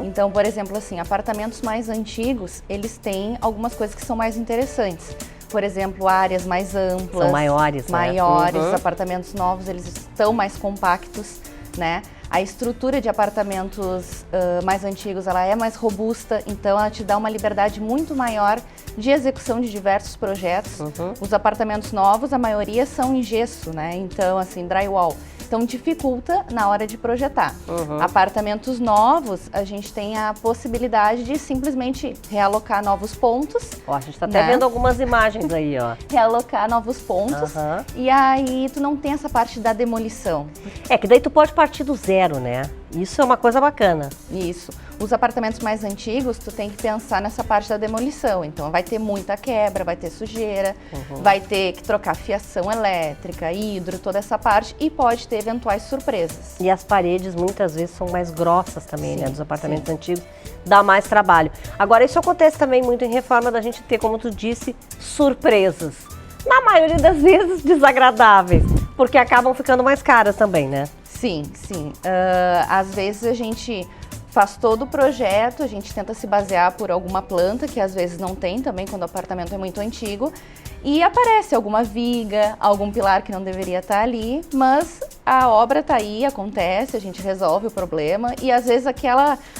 Então, por exemplo, assim, apartamentos mais antigos, eles têm algumas coisas que são mais interessantes. Por exemplo, áreas mais amplas. São maiores, maiores, né? Apartamentos novos, eles estão mais compactos, né? A estrutura de apartamentos mais antigos, ela é mais robusta, então ela te dá uma liberdade muito maior de execução de diversos projetos. Os apartamentos novos, a maioria são em gesso, né? Então, assim, drywall. Então, dificulta na hora de projetar. Apartamentos novos, a gente tem a possibilidade de simplesmente realocar novos pontos. Ó, a gente tá até vendo algumas imagens aí, ó. Realocar novos pontos. E aí, tu não tem essa parte da demolição. É que daí tu pode partir do zero, né? Isso é uma coisa bacana. Isso. Os apartamentos mais antigos, tu tem que pensar nessa parte da demolição. Então, vai ter muita quebra, vai ter sujeira, vai ter que trocar fiação elétrica, hidro, toda essa parte. E pode ter eventuais surpresas. E as paredes, muitas vezes, são mais grossas também, né? Dos apartamentos antigos. Dá mais trabalho. Agora, isso acontece também muito em reforma, da gente ter, como tu disse, surpresas. Na maioria das vezes, desagradáveis. Porque acabam ficando mais caras também, né? Sim, sim. Às vezes a gente faz todo o projeto, a gente tenta se basear por alguma planta, que às vezes não tem também, quando o apartamento é muito antigo, e aparece alguma viga, algum pilar que não deveria estar ali, mas a obra está aí, acontece, a gente resolve o problema, e às vezes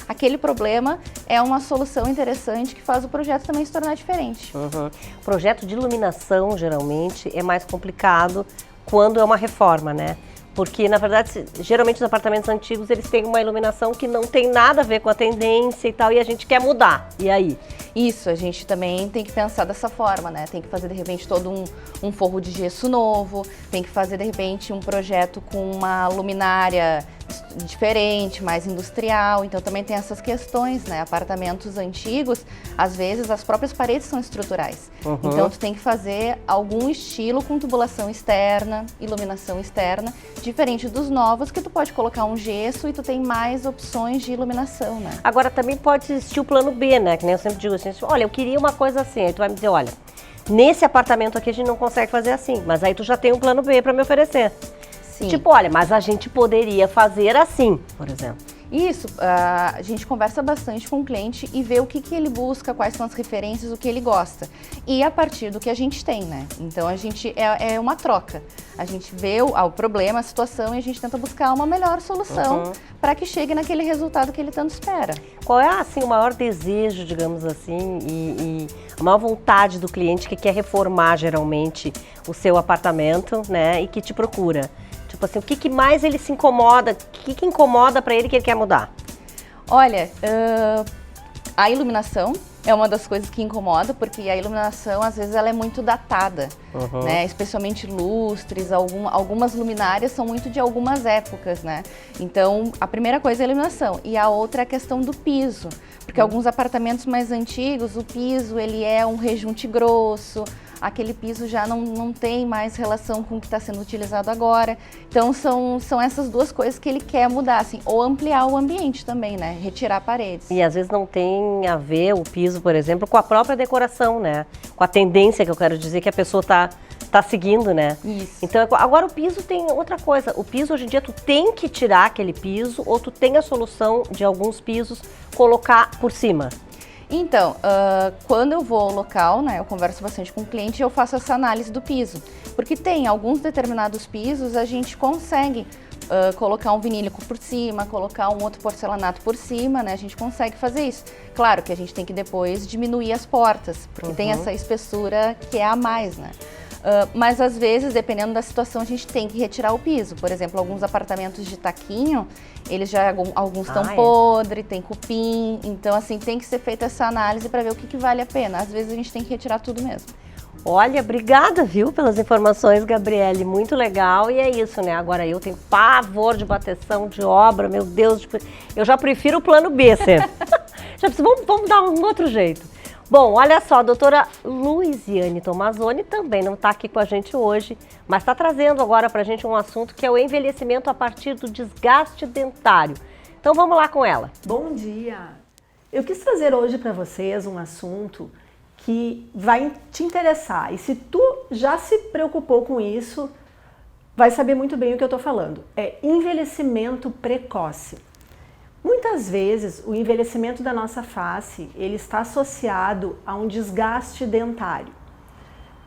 aquele problema é uma solução interessante que faz o projeto também se tornar diferente. O projeto de iluminação, geralmente, é mais complicado quando é uma reforma, né? Porque, na verdade, geralmente os apartamentos antigos, eles têm uma iluminação que não tem nada a ver com a tendência e tal, e a gente quer mudar. E aí? Isso, a gente também tem que pensar dessa forma, né? Tem que fazer, de repente, todo um forro de gesso novo, tem que fazer, de repente, um projeto com uma luminária diferente, mais industrial. Então, também tem essas questões, né? Apartamentos antigos, às vezes, as próprias paredes são estruturais. Então, tu tem que fazer algum estilo com tubulação externa, iluminação externa, diferente dos novos, que tu pode colocar um gesso e tu tem mais opções de iluminação, né? Agora, também pode existir o plano B, né? Que nem eu sempre digo assim, olha, eu queria uma coisa assim. Aí tu vai me dizer, olha, nesse apartamento aqui a gente não consegue fazer assim, mas aí tu já tem um plano B para me oferecer. Sim. Tipo, olha, mas a gente poderia fazer assim, por exemplo. Isso, a gente conversa bastante com o cliente e vê o que ele busca, quais são as referências, o que ele gosta. E a partir do que a gente tem, né? Então a gente é uma troca. A gente vê o problema, a situação e a gente tenta buscar uma melhor solução para que chegue naquele resultado que ele tanto espera. Qual é, assim, o maior desejo, digamos assim, e a maior vontade do cliente que quer reformar, geralmente, o seu apartamento, né? E que te procura? Tipo assim, o que mais ele se incomoda, o que incomoda para ele que ele quer mudar? Olha, a iluminação é uma das coisas que incomoda, porque a iluminação, às vezes, ela é muito datada, né? Especialmente lustres, algumas luminárias são muito de algumas épocas, né? Então, a primeira coisa é a iluminação, e a outra é a questão do piso, porque alguns apartamentos mais antigos, o piso, ele é um rejunte grosso, aquele piso já não tem mais relação com o que está sendo utilizado agora. Então, são essas duas coisas que ele quer mudar, assim, ou ampliar o ambiente também, né? Retirar paredes. E às vezes não tem a ver o piso, por exemplo, com a própria decoração, né? Com a tendência que eu quero dizer que a pessoa tá seguindo, né? Isso. Então, agora o piso tem outra coisa. O piso, hoje em dia, tu tem que tirar aquele piso ou tu tem a solução de alguns pisos colocar por cima? Então, quando eu vou ao local, né, eu converso bastante com o cliente e eu faço essa análise do piso. Porque tem alguns determinados pisos, a gente consegue colocar um vinílico por cima, colocar um outro porcelanato por cima, né, a gente consegue fazer isso. Claro que a gente tem que depois diminuir as portas, porque tem essa espessura que é a mais, né. Mas às vezes, dependendo da situação, a gente tem que retirar o piso. Por exemplo, alguns apartamentos de taquinho, eles já alguns estão podres, tem cupim. Então, assim, tem que ser feita essa análise para ver o que vale a pena. Às vezes a gente tem que retirar tudo mesmo. Olha, obrigada, viu, pelas informações, Gabriele. Muito legal. E é isso, né? Agora eu tenho pavor de bateção de obra, meu Deus. Eu já prefiro o plano B, sempre. Vamos dar um outro jeito. Bom, olha só, a doutora Luiziane Tomazoni também não está aqui com a gente hoje, mas está trazendo agora para a gente um assunto que é o envelhecimento a partir do desgaste dentário. Então vamos lá com ela. Bom dia! Eu quis trazer hoje para vocês um assunto que vai te interessar. E se tu já se preocupou com isso, vai saber muito bem o que eu estou falando. É envelhecimento precoce. Muitas vezes o envelhecimento da nossa face, ele está associado a um desgaste dentário.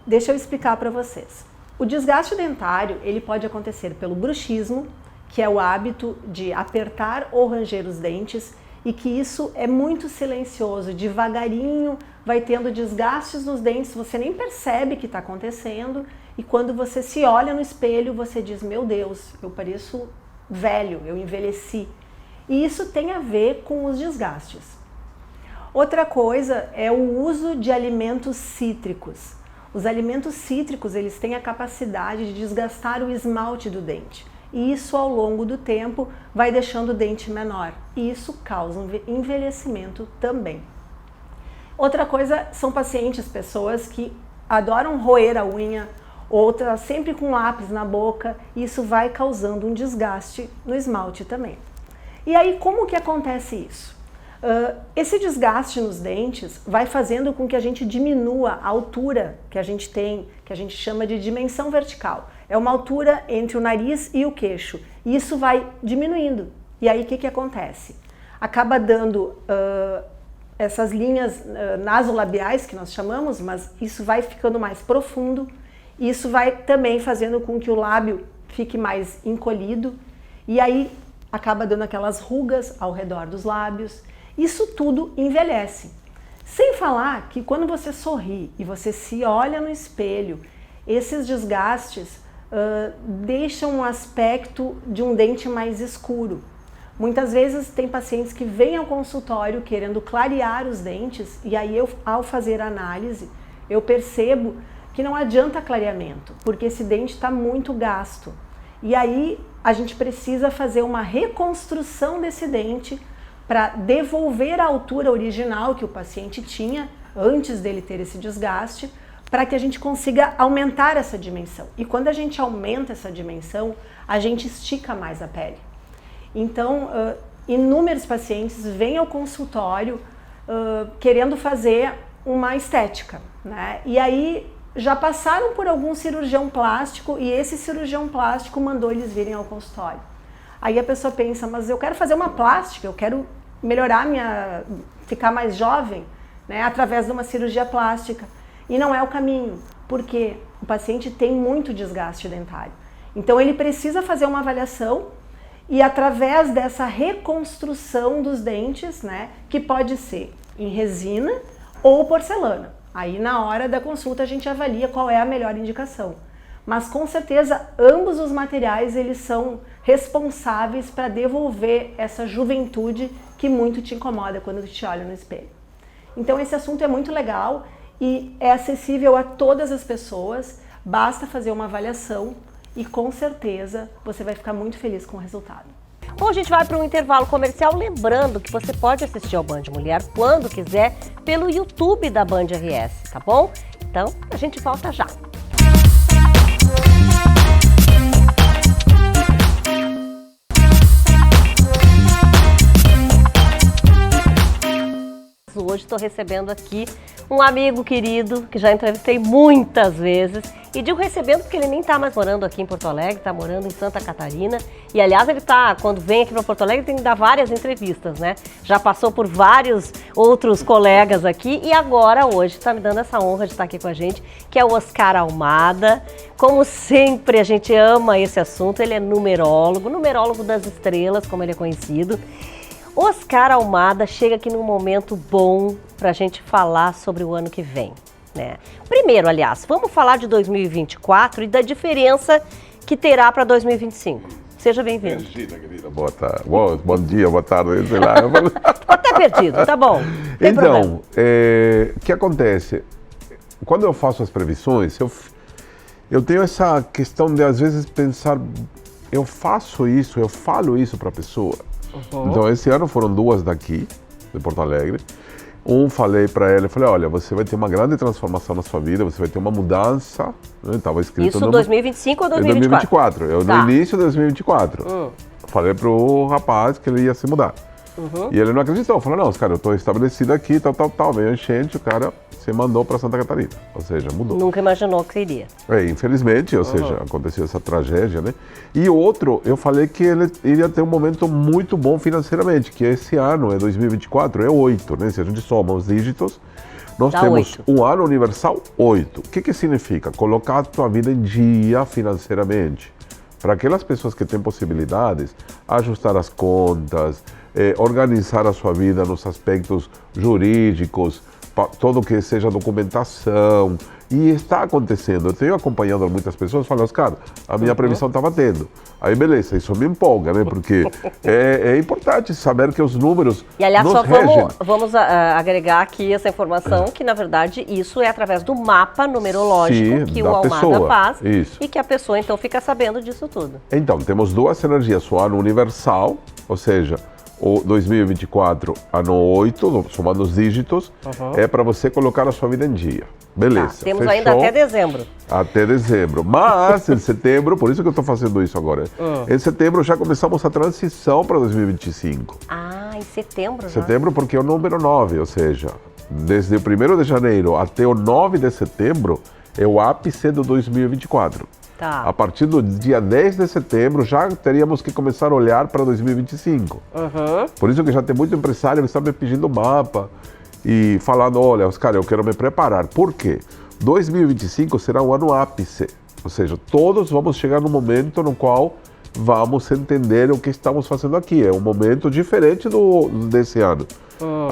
Deixa eu explicar para vocês. O desgaste dentário, ele pode acontecer pelo bruxismo, que é o hábito de apertar ou ranger os dentes, e que isso é muito silencioso, devagarinho vai tendo desgastes nos dentes, você nem percebe que está acontecendo, e quando você se olha no espelho, você diz, meu Deus, eu pareço velho, eu envelheci. E isso tem a ver com os desgastes. Outra coisa é o uso de alimentos cítricos. Os alimentos cítricos, eles têm a capacidade de desgastar o esmalte do dente. E isso, ao longo do tempo, vai deixando o dente menor. E isso causa um envelhecimento também. Outra coisa são pessoas que adoram roer a unha, outras sempre com lápis na boca. E isso vai causando um desgaste no esmalte também. E aí, como que acontece isso? Esse desgaste nos dentes vai fazendo com que a gente diminua a altura que a gente tem, que a gente chama de dimensão vertical. É uma altura entre o nariz e o queixo. E isso vai diminuindo. E aí, o que acontece? Acaba dando essas linhas nasolabiais, que nós chamamos, mas isso vai ficando mais profundo. Isso vai também fazendo com que o lábio fique mais encolhido. E aí, acaba dando aquelas rugas ao redor dos lábios. Isso tudo envelhece. Sem falar que quando você sorri e você se olha no espelho, esses desgastes deixam um aspecto de um dente mais escuro. Muitas vezes tem pacientes que vêm ao consultório querendo clarear os dentes e aí ao fazer a análise, eu percebo que não adianta clareamento, porque esse dente está muito gasto. E aí a gente precisa fazer uma reconstrução desse dente para devolver a altura original que o paciente tinha antes dele ter esse desgaste, para que a gente consiga aumentar essa dimensão. E quando a gente aumenta essa dimensão, a gente estica mais a pele. Então, inúmeros pacientes vêm ao consultório querendo fazer uma estética, né? E aí já passaram por algum cirurgião plástico e esse cirurgião plástico mandou eles virem ao consultório. Aí a pessoa pensa, mas eu quero fazer uma plástica, eu quero melhorar ficar mais jovem, né, através de uma cirurgia plástica. E não é o caminho, porque o paciente tem muito desgaste dentário. Então ele precisa fazer uma avaliação e através dessa reconstrução dos dentes, né, que pode ser em resina ou porcelana. Aí na hora da consulta a gente avalia qual é a melhor indicação. Mas com certeza ambos os materiais eles são responsáveis para devolver essa juventude que muito te incomoda quando tu te olha no espelho. Então esse assunto é muito legal e é acessível a todas as pessoas, basta fazer uma avaliação e com certeza você vai ficar muito feliz com o resultado. Bom, a gente vai para um intervalo comercial, lembrando que você pode assistir ao Band Mulher quando quiser pelo YouTube da Band RS, tá bom? Então, a gente volta já. Hoje estou recebendo aqui um amigo querido que já entrevistei muitas vezes e digo recebendo porque ele nem está mais morando aqui em Porto Alegre, está morando em Santa Catarina e aliás ele quando vem aqui para Porto Alegre tem que dar várias entrevistas, né? Já passou por vários outros colegas aqui e agora hoje está me dando essa honra de estar aqui com a gente, que é o Oscar Almada. Como sempre a gente ama esse assunto, ele é numerólogo das estrelas, como ele é conhecido. Oscar Almada chega aqui num momento bom para a gente falar sobre o ano que vem, né? Primeiro, aliás, vamos falar de 2024 e da diferença que terá para 2025. Seja bem-vindo. Imagina, querida, boa tarde. Bom dia, boa tarde, sei lá. Tô até perdido, tá bom. Então, o que acontece? Quando eu faço as previsões, eu tenho essa questão de, às vezes, pensar, eu faço isso, eu falo isso para a pessoa. Então, esse ano foram duas daqui, de Porto Alegre. Falei para ela, olha, você vai ter uma grande transformação na sua vida, você vai ter uma mudança, né? Estava escrito isso 2025 ou 2024? 2024, no início de 2024. Falei pro rapaz que ele ia se mudar. E ele não acreditou, falou, não, cara, eu estou estabelecido aqui, tal, veio enchente, o cara se mandou para Santa Catarina, ou seja, mudou. Nunca imaginou que seria. Infelizmente, ou seja, aconteceu essa tragédia, né? E outro, eu falei que ele iria ter um momento muito bom financeiramente, que esse ano, 2024, é 8, né? Se a gente soma os dígitos, nós temos 8. Um ano universal 8. O que significa? Colocar a tua vida em dia financeiramente. Para aquelas pessoas que têm possibilidades, ajustar as contas, organizar a sua vida nos aspectos jurídicos, todo o que seja documentação, e está acontecendo. Eu tenho acompanhado muitas pessoas falando, Oscar, a minha previsão está batendo. Aí beleza, isso me empolga, né? Porque é importante saber que os números e aliás, nos só regem. vamos agregar aqui essa informação, que na verdade isso é através do mapa numerológico que o Almada faz. Isso. E que a pessoa então fica sabendo disso tudo. Então, temos duas energias, o ano universal, ou seja, o 2024, ano 8, somando os dígitos, é para você colocar a sua vida em dia. Beleza. Tá, temos ainda até dezembro. Até dezembro. Mas em setembro, por isso que eu estou fazendo isso agora, em setembro já começamos a transição para 2025. Ah, em setembro já? Setembro porque é o número 9, ou seja, desde o 1º de janeiro até o 9 de setembro é o ápice do 2024. Tá. A partir do dia 10 de setembro já teríamos que começar a olhar para 2025. Por isso que já tem muito empresário que está me pedindo mapa e falando, olha, Oscar, eu quero me preparar. Por quê? 2025 será um ano ápice, ou seja, todos vamos chegar no momento no qual vamos entender o que estamos fazendo aqui. É um momento diferente desse ano.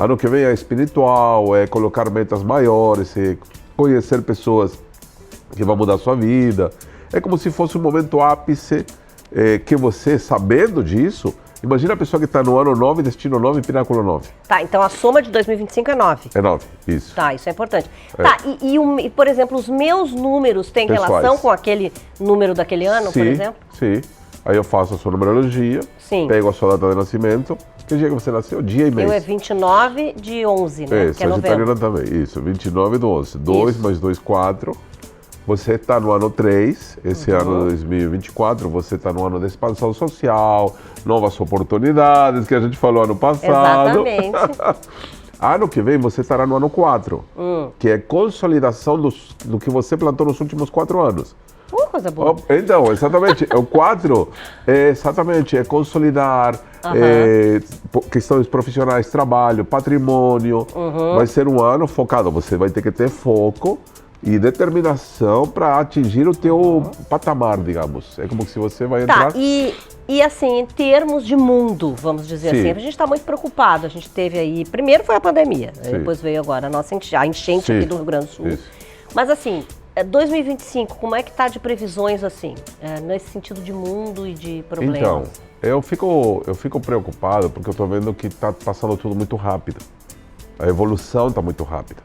Ano que vem é espiritual, é colocar metas maiores, é conhecer pessoas que vão mudar a sua vida. é como se fosse um momento ápice que você, sabendo disso, imagina a pessoa que está no ano 9, destino 9, pináculo 9. Tá, então a soma de 2025 é 9. É 9, isso. Tá, isso é importante. Tá, e por exemplo, os meus números têm relação com aquele número daquele ano, por exemplo? Sim. Aí eu faço a sua numerologia, pego a sua data de nascimento. Que dia que você nasceu? Dia e mês. Eu é 29 de 11, né? Que é Sagitariana também, isso. 29 do 11. 2 mais 2, 4. Você está no ano 3, esse ano 2024, você está no ano de expansão social, novas oportunidades, que a gente falou ano passado. Exatamente. Ano que vem você estará no ano 4, que é consolidação do que você plantou nos últimos 4 anos. Coisa boa. Então, exatamente, o 4 é consolidar questões profissionais, trabalho, patrimônio. Vai ser um ano focado, você vai ter que ter foco e determinação para atingir o teu patamar, digamos. É como se você vai entrar... Tá, e assim, em termos de mundo, vamos dizer assim, a gente está muito preocupado. A gente teve aí, primeiro foi a pandemia, depois veio agora a enchente aqui do Rio Grande do Sul. Isso. Mas assim, 2025, como é que tá de previsões assim, nesse sentido de mundo e de problemas? Então, eu fico preocupado porque eu estou vendo que está passando tudo muito rápido. A evolução está muito rápida.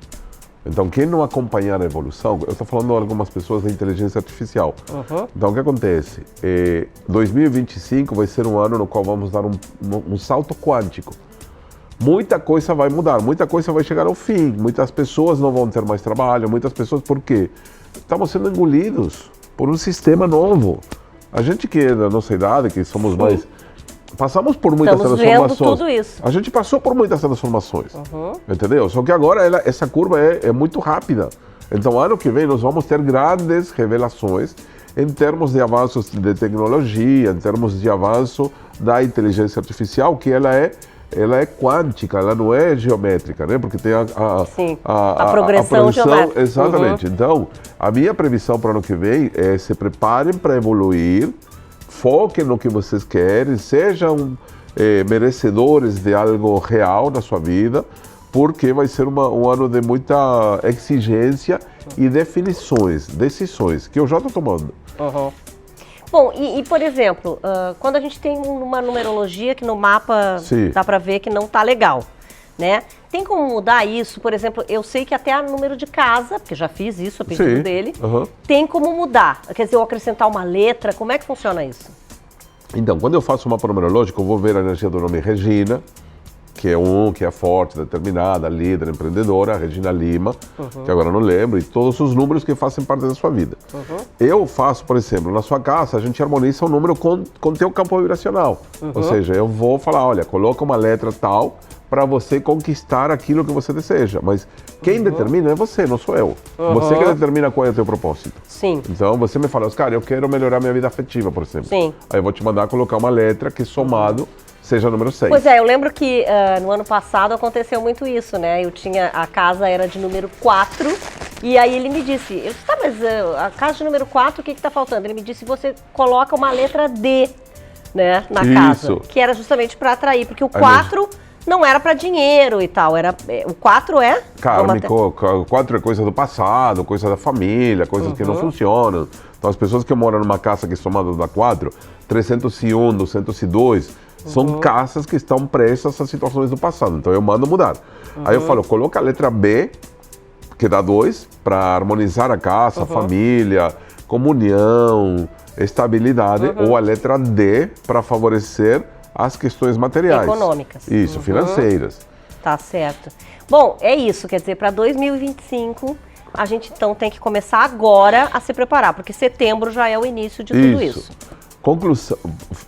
Então, quem não acompanhar a evolução, eu estou falando de algumas pessoas da inteligência artificial. Então, o que acontece? 2025 vai ser um ano no qual vamos dar um salto quântico. Muita coisa vai mudar, muita coisa vai chegar ao fim, muitas pessoas não vão ter mais trabalho, muitas pessoas, por quê? Estamos sendo engolidos por um sistema novo. A gente que é da nossa idade, que somos mais... Passamos por muitas transformações. Vendo tudo isso. A gente passou por muitas transformações, entendeu? Só que agora essa curva é muito rápida. Então, ano que vem, nós vamos ter grandes revelações em termos de avanços de tecnologia, em termos de avanço da inteligência artificial, que ela é quântica, ela não é geométrica, né? Porque tem a progressão geométrica. Exatamente. Então, a minha previsão para o ano que vem é se preparem para evoluir, foquem no que vocês querem, sejam merecedores de algo real na sua vida, porque vai ser um ano de muita exigência e decisões, que eu já estou tomando. Bom, e por exemplo, quando a gente tem uma numerologia que no mapa dá para ver que não está legal, né? Tem como mudar isso? Por exemplo, eu sei que até a número de casa, porque já fiz isso, a pedido dele, tem como mudar. Quer dizer, eu acrescentar uma letra, como é que funciona isso? Então, quando eu faço uma numerológica, eu vou ver a energia do nome Regina, que é forte, determinada, líder, empreendedora, Regina Lima, que agora não lembro, e todos os números que fazem parte da sua vida. Eu faço, por exemplo, na sua casa, a gente harmoniza um número com teu campo vibracional. Ou seja, eu vou falar, olha, coloca uma letra tal para você conquistar aquilo que você deseja. Mas quem determina é você, não sou eu. Você que determina qual é o teu propósito. Sim. Então você me fala, Oscar, eu quero melhorar minha vida afetiva, por exemplo. Sim. Aí eu vou te mandar colocar uma letra que somado seja número 6. Pois é, eu lembro que no ano passado aconteceu muito isso, né? A casa era de número 4, e aí ele me disse, eu disse, tá, mas a casa de número 4, o que que tá faltando? Ele me disse, você coloca uma letra D, né, na casa, que era justamente para atrair, porque o 4 não era para dinheiro e tal, o 4 é... Kármico, o 4 é coisa do passado, coisa da família, coisas que não funcionam. Então as pessoas que moram numa casa que somada da 4, 301, 202... São casas que estão presas a situações do passado, então eu mando mudar. Aí eu falo, coloca a letra B, que dá 2, para harmonizar a casa, a família, comunhão, estabilidade, ou a letra D para favorecer as questões materiais. Econômicas. Isso, financeiras. Tá certo. Bom, é isso, quer dizer, para 2025, a gente então tem que começar agora a se preparar, porque setembro já é o início de tudo isso. Conclusão,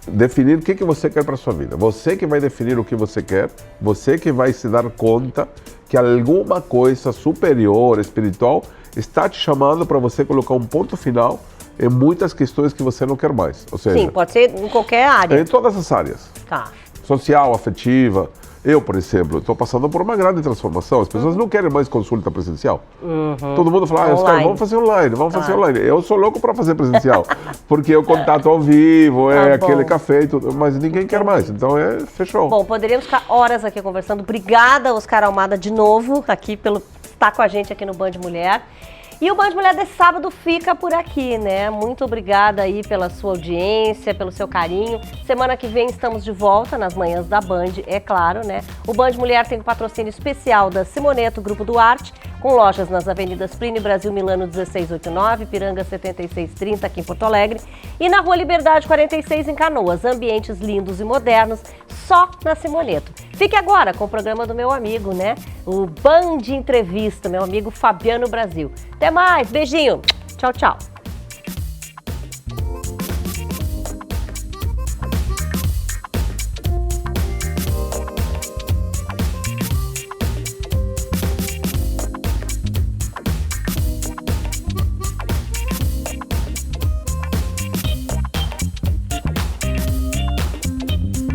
definir o que você quer para a sua vida. Você que vai definir o que você quer, você que vai se dar conta que alguma coisa superior, espiritual, está te chamando para você colocar um ponto final em muitas questões que você não quer mais. Ou seja, sim, pode ser em qualquer área. Em todas as áreas. Tá. Social, afetiva. Eu, por exemplo, estou passando por uma grande transformação. As pessoas não querem mais consulta presencial. Todo mundo fala, Oscar, vamos fazer online, vamos fazer online. Eu sou louco para fazer presencial, porque eu contato ao vivo, aquele café e tudo, mas ninguém quer mais, então fechou. Bom, poderíamos ficar horas aqui conversando. Obrigada, Oscar Almada, de novo, aqui estar com a gente aqui no Band Mulher. E o Band Mulher desse sábado fica por aqui, né? Muito obrigada aí pela sua audiência, pelo seu carinho. Semana que vem estamos de volta nas manhãs da Band, é claro, né? O Band Mulher tem um patrocínio especial da Simoneto Grupo Duarte, com lojas nas avenidas Plínio Brasil Milano 1689, Piranga 7630 aqui em Porto Alegre e na Rua Liberdade 46 em Canoas. Ambientes lindos e modernos, só na Simoneto. Fique agora com o programa do meu amigo, né? O Band Entrevista, meu amigo Fabiano Brasil. Até mais, beijinho. Tchau, tchau.